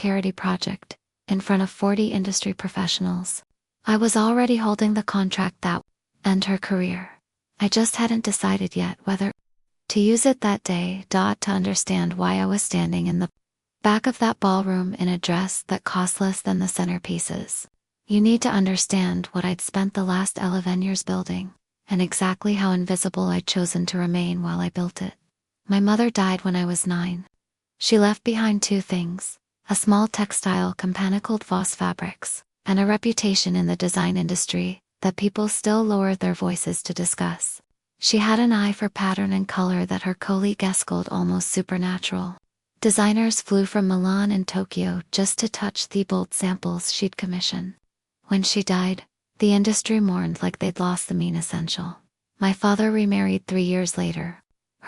charity project, in front of 40 industry professionals. I was already holding the contract that would end her career. I just hadn't decided yet whether to use it that day. To understand why I was standing in the back of that ballroom in a dress that cost less than the centerpieces. You need to understand what I'd spent the last 11 years building, and exactly how invisible I'd chosen to remain while I built it. My mother died when I was 9. She left behind 2 things: a small textile company called Voss fabrics, and a reputation in the design industry that people still lowered their voices to discuss. She had an eye for pattern and color that her colleagues called almost supernatural. Designers flew from Milan and Tokyo just to touch the bold samples she'd commission. When she died, the industry mourned like they'd lost the main essential. My father remarried 3 years later.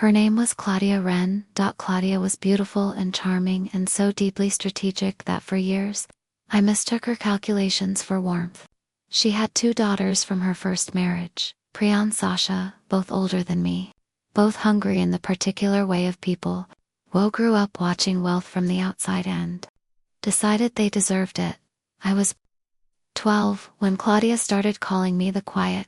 Her name was Claudia Wren. Claudia was beautiful and charming and so deeply strategic that for years, I mistook her calculations for warmth. She had 2 daughters from her first marriage, Priya and Sasha, both older than me, both hungry in the particular way of people who grew up watching wealth from the outside and decided they deserved it. I was 12 when Claudia started calling me the quiet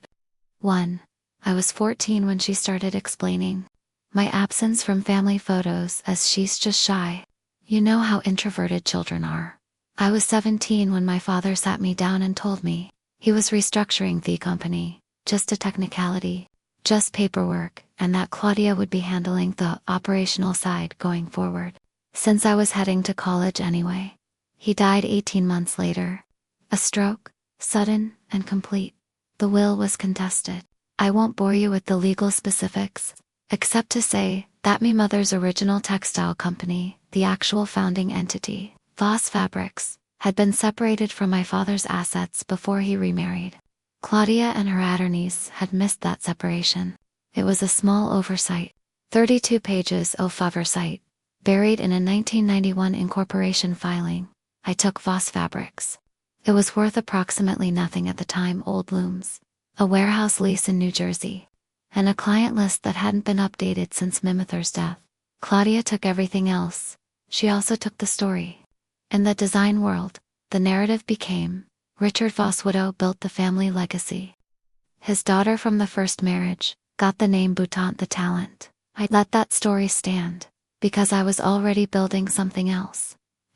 one. I was 14 when she started explaining my absence from family photos as she's just shy. You know how introverted children are. I was 17 when my father sat me down and told me he was restructuring the company, just a technicality, just paperwork, and that Claudia would be handling the operational side going forward, since I was heading to college anyway. He died 18 months later. A stroke, sudden and complete. The will was contested. I won't bore you with the legal specifics, except to say that my mother's original textile company, the actual founding entity, Voss Fabrics, had been separated from my father's assets before he remarried. Claudia and her attorneys had missed that separation. It was a small oversight. 32 pages of oversight, buried in a 1991 incorporation filing. I took Voss Fabrics. It was worth approximately nothing at the time. Old looms, a warehouse lease in New Jersey, and a client list that hadn't been updated since Mimother's death. Claudia took everything else. She also took the story. In the design world, the narrative became, Richard Voss' widow built the family legacy. His daughter from the first marriage got the name Boutant the talent. I let that story stand, because I was already building something else. ***.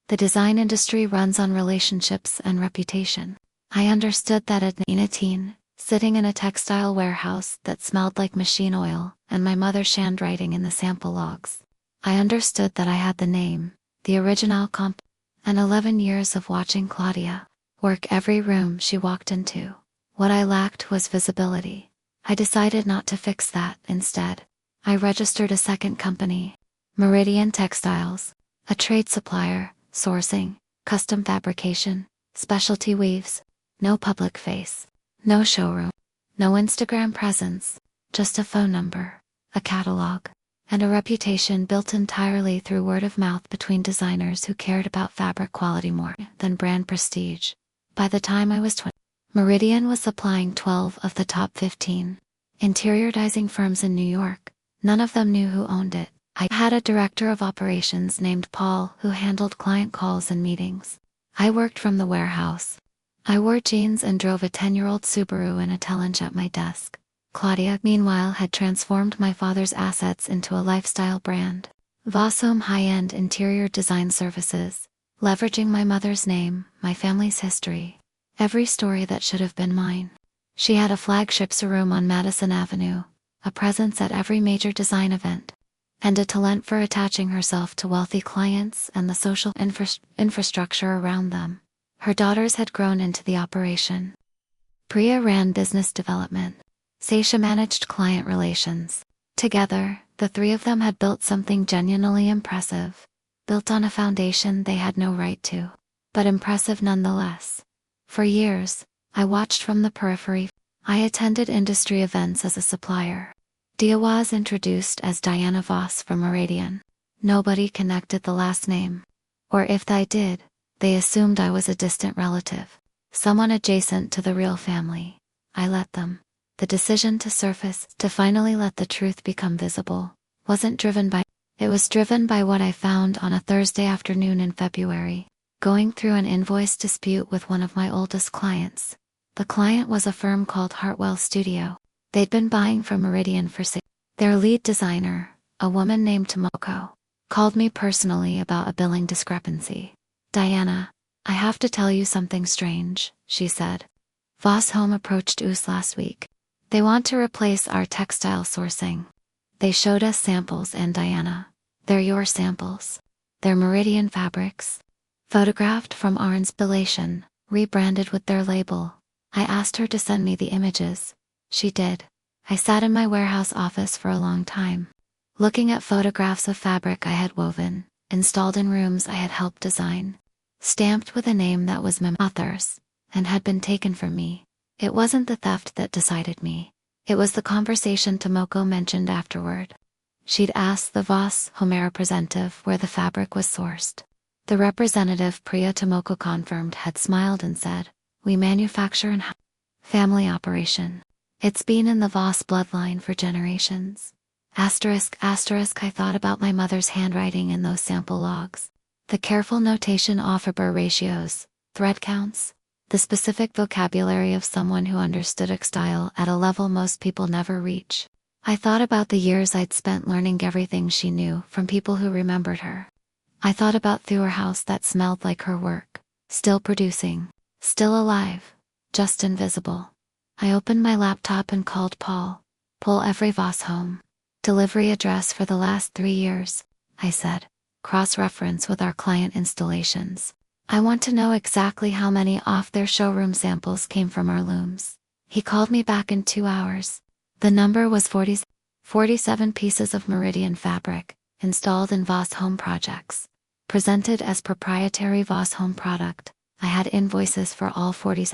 The design industry runs on relationships and reputation. I understood that at 18, sitting in a textile warehouse that smelled like machine oil, and my mother's handwriting in the sample logs. I understood that I had the name, the original comp, and 11 years of watching Claudia work every room she walked into. What I lacked was visibility. I decided not to fix that. Instead, I registered a second company, Meridian Textiles, a trade supplier, sourcing, custom fabrication, specialty weaves. No public face, no showroom, no Instagram presence, just a phone number, a catalog, and a reputation built entirely through word of mouth between designers who cared about fabric quality more than brand prestige. By the time I was 20, Meridian was supplying 12 of the top 15 interior design firms in New York. None of them knew who owned it. I had a director of operations named Paul who handled client calls and meetings. I worked from the warehouse. I wore jeans and drove a 10-year-old Subaru in a Telenge at my desk. Claudia, meanwhile, had transformed my father's assets into a lifestyle brand. Voss Home high-end interior design services, leveraging my mother's name, my family's history, every story that should have been mine. She had a flagship showroom on Madison Avenue, a presence at every major design event, and a talent for attaching herself to wealthy clients and the social infrastructure around them. Her daughters had grown into the operation. Priya ran business development. Sasha managed client relations. Together, the 3 of them had built something genuinely impressive, built on a foundation they had no right to, but impressive nonetheless. For years, I watched from the periphery. I attended industry events as a supplier. Dia was introduced as Diana Voss from Meridian. Nobody connected the last name. Or if they did, they assumed I was a distant relative, someone adjacent to the real family. I let them. The decision to surface, to finally let the truth become visible, wasn't driven by It was driven by what I found on a Thursday afternoon in February, going through an invoice dispute with one of my oldest clients. The client was a firm called Hartwell Studio. They'd been buying from Meridian for 6. Their lead designer, a woman named Tomoko, called me personally about a billing discrepancy. "Diana, I have to tell you something strange," she said. "Voss Home approached us last week. They want to replace our textile sourcing. They showed us samples, and Diana, they're your samples. They're Meridian fabrics, photographed from our installation, rebranded with their label." I asked her to send me the images. She did. I sat in my warehouse office for a long time, looking at photographs of fabric I had woven, installed in rooms I had helped design, stamped with a name that was my author's, and had been taken from me. It wasn't the theft that decided me. It was the conversation Tomoko mentioned afterward. She'd asked the Voss Home representative where the fabric was sourced. The representative, Priya Tomoko, confirmed, had smiled and said, "We manufacture in family operation. It's been in the Voss bloodline for generations." Asterisk, asterisk, I thought about my mother's handwriting in those sample logs. The careful notation of fiber ratios, thread counts, the specific vocabulary of someone who understood textile at a level most people never reach. I thought about the years I'd spent learning everything she knew from people who remembered her. I thought about through her house that smelled like her work, still producing, still alive, just invisible. I opened my laptop and called Paul. "Pull every Voss Home delivery address for the last 3 years," I said. "Cross-reference with our client installations. I want to know exactly how many off their showroom samples came from our looms." He called me back in 2 hours. The number was 47 pieces of Meridian fabric, installed in Voss Home projects, presented as proprietary Voss Home product. I had invoices for all 40.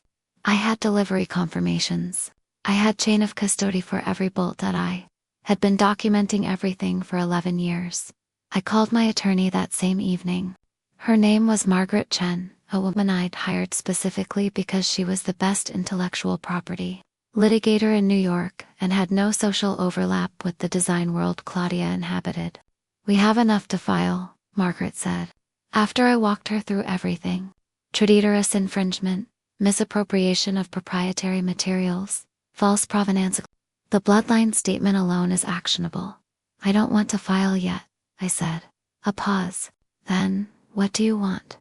I had delivery confirmations. I had chain of custody for every bolt that I had been documenting everything for 11 years. I called my attorney that same evening. Her name was Margaret Chen, a woman I'd hired specifically because she was the best intellectual property litigator in New York and had no social overlap with the design world Claudia inhabited. "We have enough to file," Margaret said. After I walked her through everything: traitorous infringement, misappropriation of proprietary materials, false provenance. "The bloodline statement alone is actionable. I don't want to file yet," I said. A pause. "Then, what do you want?"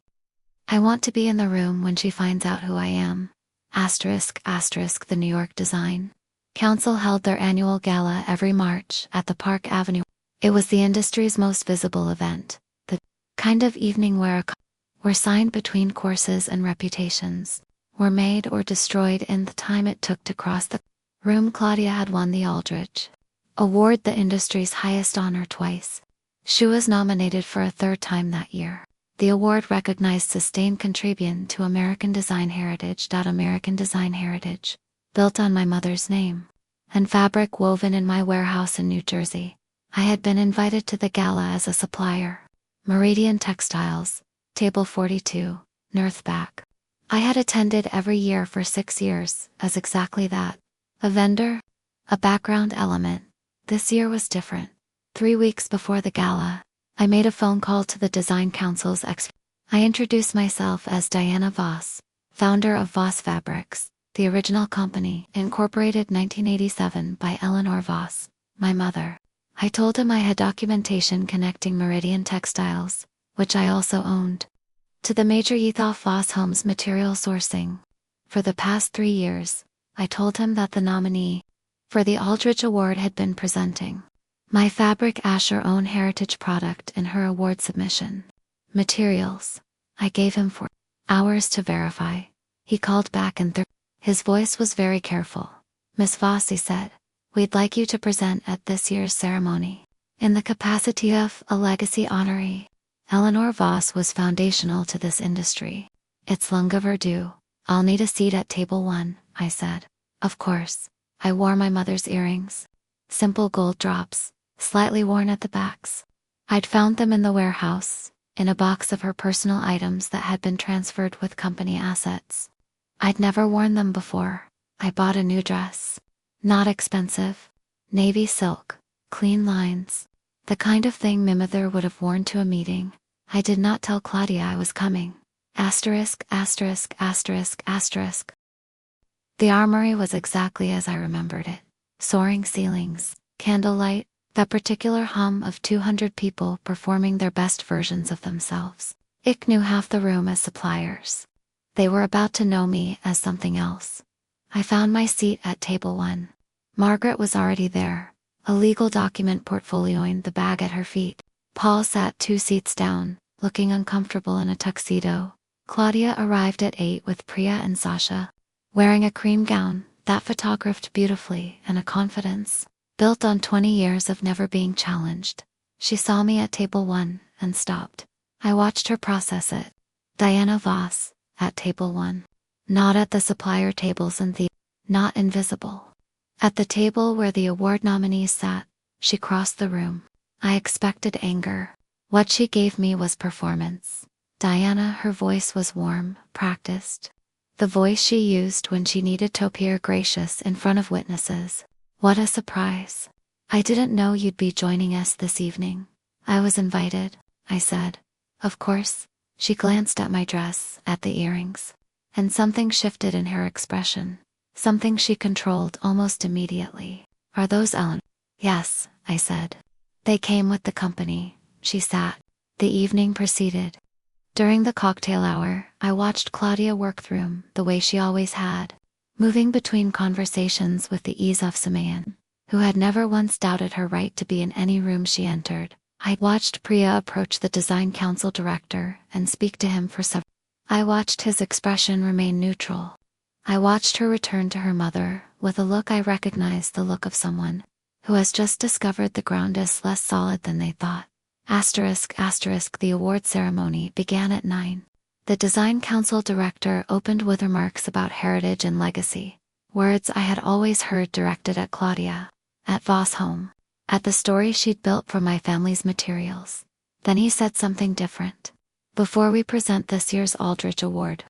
"I want to be in the room when she finds out who I am." Asterisk, asterisk, the New York Design Council held their annual gala every March at the Park Avenue. It was the industry's most visible event, the kind of evening where signed between courses and reputations, were made or destroyed in the time it took to cross the room. Claudia had won the Aldrich Award, the industry's highest honor, twice. She was nominated for a 3rd time that year. The award recognized sustained contribution to American design heritage. American design heritage, built on my mother's name, and fabric woven in my warehouse in New Jersey. I had been invited to the gala as a supplier. Meridian Textiles, Table 42, Northback. I had attended every year for 6 years, as exactly that. A vendor, a background element. This year was different. 3 weeks before the gala, I made a phone call to the Design Council's I introduced myself as Diana Voss, founder of Voss Fabrics, the original company, incorporated 1987 by Eleanor Voss, my mother. I told him I had documentation connecting Meridian Textiles, which I also owned, to the major Voss Homes material sourcing. For the past 3 years, I told him that the nominee for the Aldrich Award had been presenting my fabric as her own heritage product in her award submission. Materials. I gave him 4 hours to verify. He called back and his voice was very careful. "Miss Voss," he said, "we'd like you to present at this year's ceremony in the capacity of a legacy honoree." Eleanor Voss was foundational to this industry. "It's long overdue. I'll need a seat at table 1, I said. Of course. I wore my mother's earrings. Simple gold drops, slightly worn at the backs. I'd found them in the warehouse, in a box of her personal items that had been transferred with company assets. I'd never worn them before. I bought a new dress. Not expensive. Navy silk, clean lines. The kind of thing my mother would have worn to a meeting. I did not tell Claudia I was coming. Asterisk, asterisk, asterisk, asterisk. The armory was exactly as I remembered it. Soaring ceilings, candlelight, that particular hum of 200 people performing their best versions of themselves. Ik knew half the room as suppliers. They were about to know me as something else. I found my seat at table 1. Margaret was already there, a legal document portfolioing the bag at her feet. Paul sat 2 seats down, looking uncomfortable in a tuxedo. Claudia arrived at 8 with Priya and Sasha, wearing a cream gown that photographed beautifully and a confidence built on 20 years of never being challenged. She saw me at table 1 and stopped. I watched her process it. Diana Voss, at table 1. Not at the supplier tables and not invisible. At the table where the award nominees sat, she crossed the room. I expected anger. What she gave me was performance. Diana, her voice was warm, practiced. The voice she used when she needed to appear gracious in front of witnesses. What a surprise. I didn't know you'd be joining us this evening. I was invited, I said. Of course. She glanced at my dress, at the earrings. And something shifted in her expression. Something she controlled almost immediately. Are those Ellen? Yes, I said. They came with the company. She sat. The evening proceeded. During the cocktail hour, I watched Claudia work through the way she always had, moving between conversations with the ease of Samayan, who had never once doubted her right to be in any room she entered. I watched Priya approach the design council director and speak to him for several. I watched his expression remain neutral. I watched her return to her mother with a look I recognized, the look of someone who has just discovered the ground is less solid than they thought. Asterisk, asterisk. The award ceremony began at 9. The design council director opened with remarks about heritage and legacy, words I had always heard directed at Claudia, at Voss home, at the story she'd built from my family's materials. Then he said something different. Before we present this year's Aldrich Award,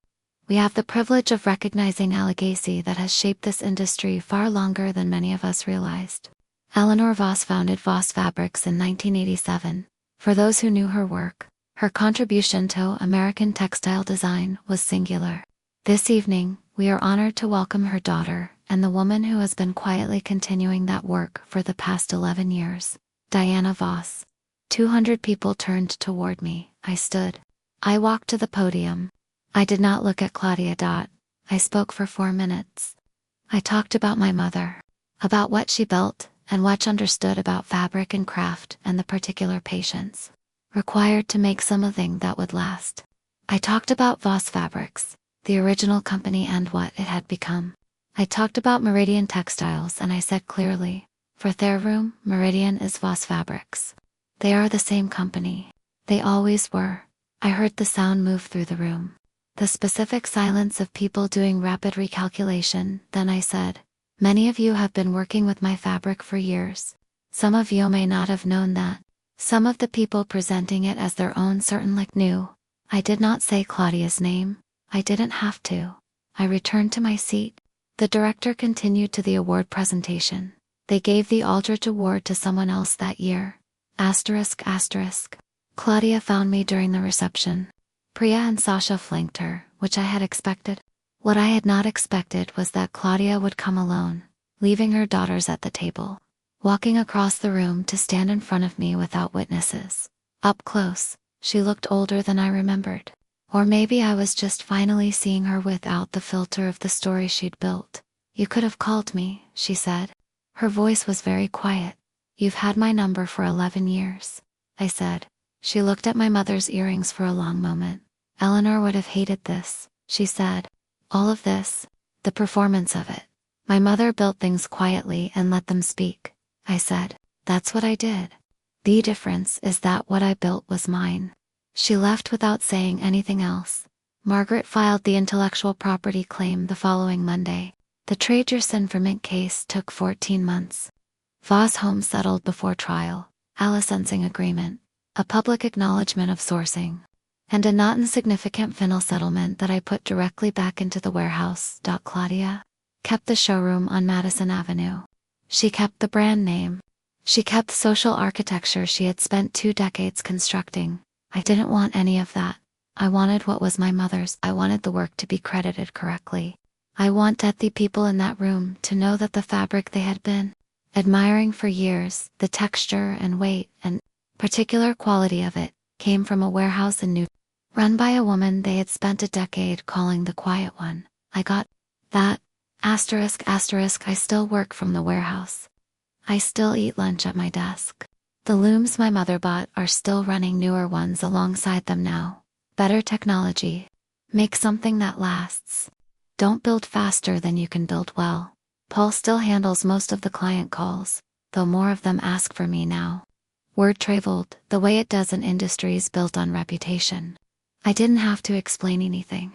we have the privilege of recognizing a legacy that has shaped this industry far longer than many of us realized. Eleanor Voss founded Voss Fabrics in 1987. For those who knew her work, her contribution to American textile design was singular. This evening, we are honored to welcome her daughter and the woman who has been quietly continuing that work for the past 11 years, Diana Voss. 200 people turned toward me. I stood. I walked to the podium. I did not look at Claudia. I spoke for 4 minutes. I talked about my mother, about what she built, and what she understood about fabric and craft and the particular patience required to make something that would last. I talked about Voss Fabrics, the original company, and what it had become. I talked about Meridian Textiles, and I said clearly, for their room, Meridian is Voss Fabrics. They are the same company. They always were. I heard the sound move through the room. The specific silence of people doing rapid recalculation. Then I said, many of you have been working with my fabric for years. Some of you may not have known that. Some of the people presenting it as their own certainly knew. I did not say Claudia's name. I didn't have to. I returned to my seat. The director continued to the award presentation. They gave the Aldrich Award to someone else that year. Asterisk, asterisk. Claudia found me during the reception. Priya and Sasha flanked her, which I had expected. What I had not expected was that Claudia would come alone, leaving her daughters at the table, walking across the room to stand in front of me without witnesses. Up close, she looked older than I remembered. Or maybe I was just finally seeing her without the filter of the story she'd built. You could have called me, she said. Her voice was very quiet. You've had my number for 11 years, I said. She looked at my mother's earrings for a long moment. Eleanor would have hated this, she said. All of this, the performance of it. My mother built things quietly and let them speak, I said. That's what I did. The difference is that what I built was mine. She left without saying anything else. Margaret filed the intellectual property claim the following Monday. The trade dress infringement case took 14 months. Voss Home settled before trial, a licensing agreement, a public acknowledgement of sourcing, and a not insignificant final settlement that I put directly back into the warehouse. Claudia kept the showroom on Madison Avenue. She kept the brand name. She kept social architecture she had spent 2 decades constructing. I didn't want any of that. I wanted what was my mother's. I wanted the work to be credited correctly. I wanted the people in that room to know that the fabric they had been admiring for years, the texture and weight and particular quality of it, came from a warehouse in New run by a woman they had spent a decade calling the quiet one. I got that. Asterisk asterisk, I still work from the warehouse. I still eat lunch at my desk. The looms my mother bought are still running, newer ones alongside them now. Better technology. Make something that lasts. Don't build faster than you can build well. Paul still handles most of the client calls, though more of them ask for me now. Word traveled, the way it does in industries built on reputation. I didn't have to explain anything.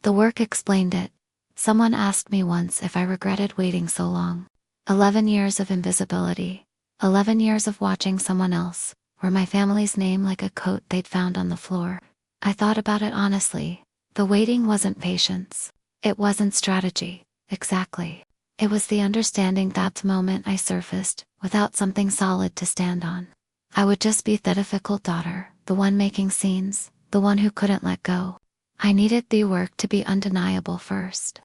The work explained it. Someone asked me once if I regretted waiting so long. 11 years of invisibility. 11 years of watching someone else, or my family's name like a coat they'd found on the floor. I thought about it honestly. The waiting wasn't patience. It wasn't strategy. Exactly. It was the understanding that moment I surfaced, without something solid to stand on. I would just be the difficult daughter, the one making scenes, the one who couldn't let go. I needed the work to be undeniable first.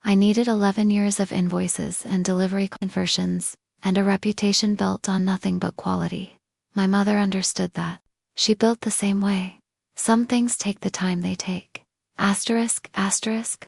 I needed 11 years of invoices and delivery conversions, and a reputation built on nothing but quality. My mother understood that. She built the same way. Some things take the time they take. Asterisk asterisk,